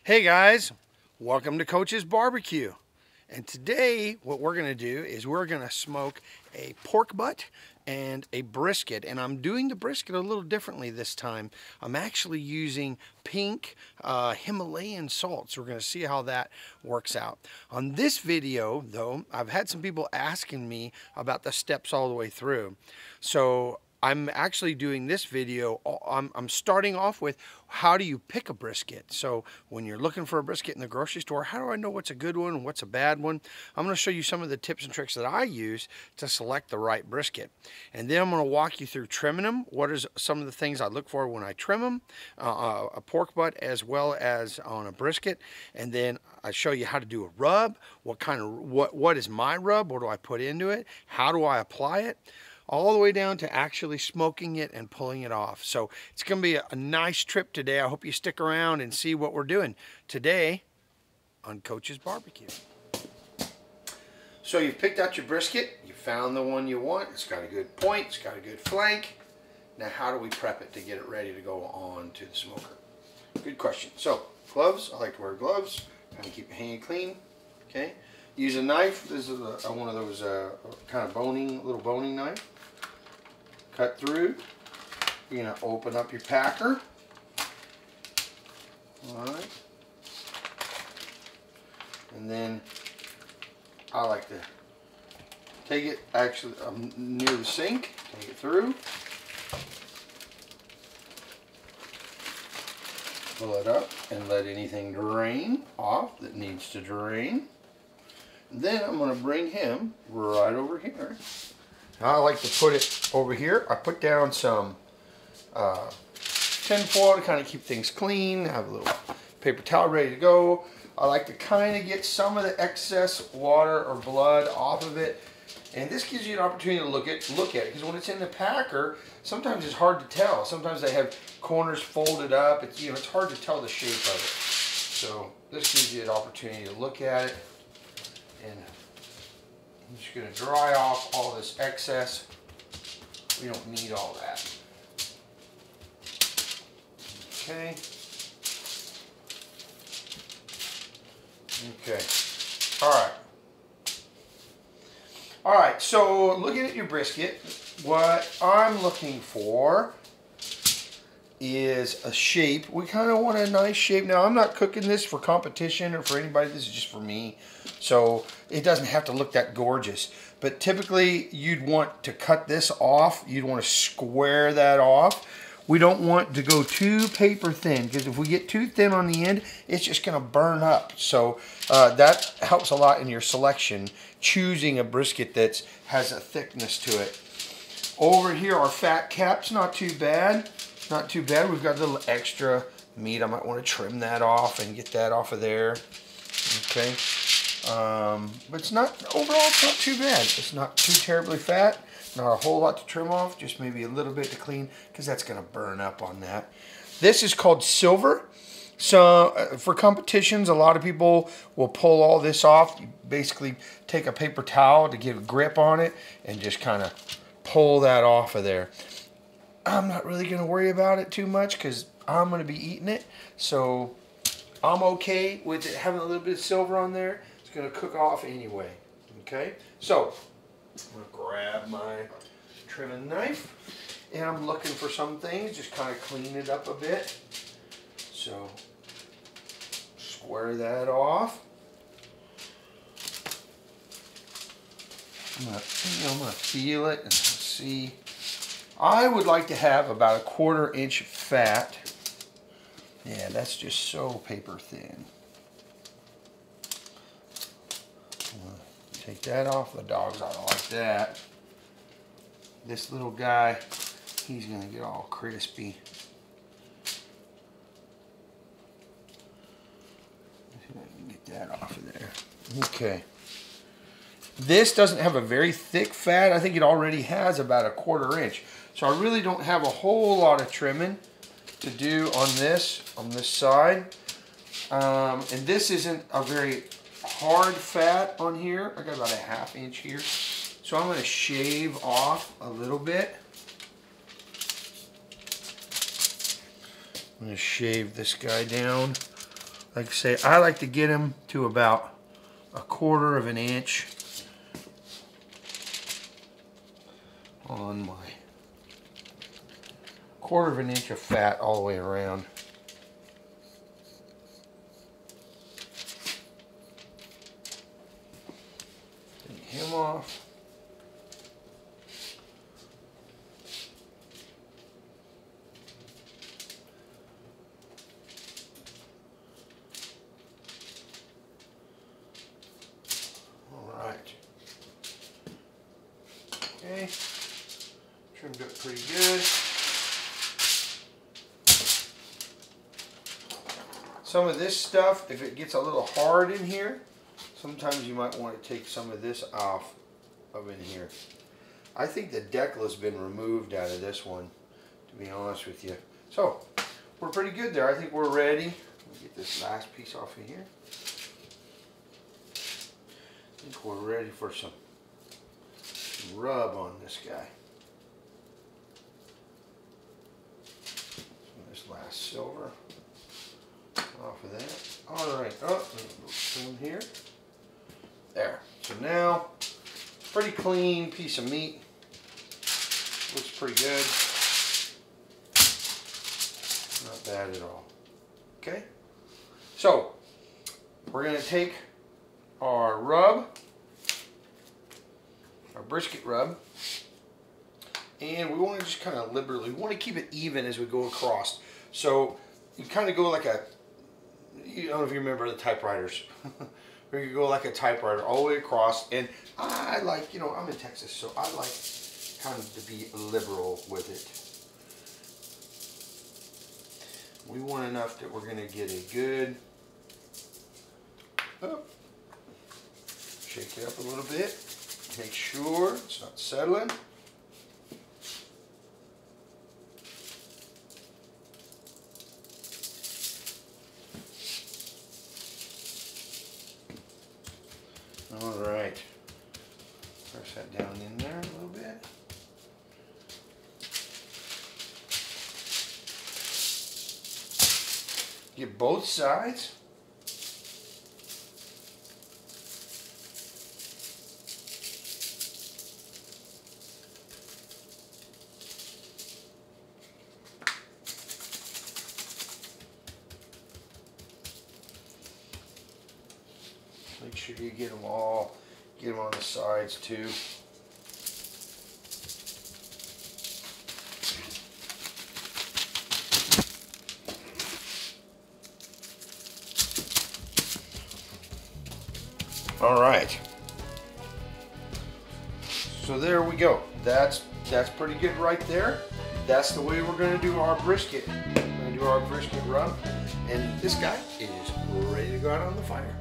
Hey guys, welcome to Coach's Barbecue. And today what we're going to do is we're going to smoke a pork butt and a brisket. And I'm doing the brisket a little differently this time. I'm actually using pink Himalayan salt. So we're going to see how that works out. On this video though, I've had some people asking me about the steps all the way through. So I'm actually doing this video, I'm starting off with how do you pick a brisket. So when you're looking for a brisket in the grocery store, how do I know what's a good one and what's a bad one? I'm going to show you some of the tips and tricks that I use to select the right brisket. And then I'm going to walk you through trimming them. What are some of the things I look for when I trim them, a pork butt as well as on a brisket. And then I show you how to do a rub, what is my rub, what do I put into it, how do I apply it, all the way down to actually smoking it and pulling it off. So it's going to be a nice trip today. I hope you stick around and see what we're doing today on Coach's Barbecue. So you've picked out your brisket. You found the one you want. It's got a good point. It's got a good flank. Now how do we prep it to get it ready to go on to the smoker? Good question. So gloves. I like to wear gloves. Kind of keep your hand clean. Okay. Use a knife. This is one of those kind of little boning knife. Cut through. You're going to open up your packer. Alright. And then I like to take it actually near the sink. Take it through. Pull it up and let anything drain off that needs to drain. Then I'm going to bring him right over here. Now I like to put it over here. I put down some tin foil to kind of keep things clean. I have a little paper towel ready to go. I like to kind of get some of the excess water or blood off of it. And this gives you an opportunity to look at it. Because when it's in the packer, sometimes it's hard to tell. Sometimes they have corners folded up. It's hard to tell the shape of it. So this gives you an opportunity to look at it. And I'm just going to dry off all this excess. We don't need all that. Okay. Okay. All right, so looking at your brisket, what I'm looking for is a shape. We kind of want a nice shape. Now, I'm not cooking this for competition or for anybody. This is just for me. So it doesn't have to look that gorgeous. But typically, you'd want to cut this off. You'd want to square that off. We don't want to go too paper thin, because if we get too thin on the end, it's just going to burn up. So that helps a lot in your selection, choosing a brisket that has a thickness to it. Over here, our fat cap's not too bad. Not too bad. We've got a little extra meat. I might want to trim that off and get that off of there. Okay. But it's not, overall, it's not too bad. It's not too terribly fat. Not a whole lot to trim off. Just maybe a little bit to clean, because that's going to burn up on that. This is called silver. So for competitions, a lot of people will pull all this off. You basically take a paper towel to get a grip on it and just kind of pull that off of there. I'm not really going to worry about it too much because I'm going to be eating it. So I'm okay with it having a little bit of silver on there. It's going to cook off anyway. Okay, so I'm going to grab my trimming knife. And I'm looking for some things. Just kind of clean it up a bit. So square that off. I'm going to feel it and see. I would like to have about a 1/4 inch fat. Yeah, that's just so paper thin. Take that off. The dogs ought to like that. This little guy, he's going to get all crispy. See if I can get that off of there. Okay. This doesn't have a very thick fat. I think it already has about a 1/4 inch. So I really don't have a whole lot of trimming to do on this side. And this isn't a very hard fat on here. I got about a 1/2 inch here. So I'm going to shave off a little bit. I'm going to shave this guy down Like I say, I like to get them to about 1/4 of an inch on my 1/4 of an inch of fat all the way around. Take him off. Okay, trimmed up pretty good. Some of this stuff, if it gets a little hard in here, sometimes you might want to take some of this off of in here. I think the decal has been removed out of this one, to be honest with you. So, we're pretty good there. I think we're ready. Let me get this last piece off of here. I think we're ready for some rub on this guy. So this last silver off of that. Alright, trim here. There. So now, pretty clean piece of meat. Looks pretty good. Not bad at all. Okay? So, we're going to take our rub, our brisket rub, and we want to just kind of liberally, we want to keep it even as we go across. So you kind of go like a, I don't know if you remember the typewriters, where you go like a typewriter all the way across. And I like, you know, I'm in Texas, so I like kind of to be liberal with it. We want enough that we're going to get a good, shake it up a little bit. Make sure it's not settling. All right. Press that down in there a little bit. Get both sides. Make sure you get them all, get them on the sides too. All right. So there we go. That's pretty good right there. That's the way we're going to do our brisket. We're going to do our brisket rub, and this guy is ready to go out on the fire.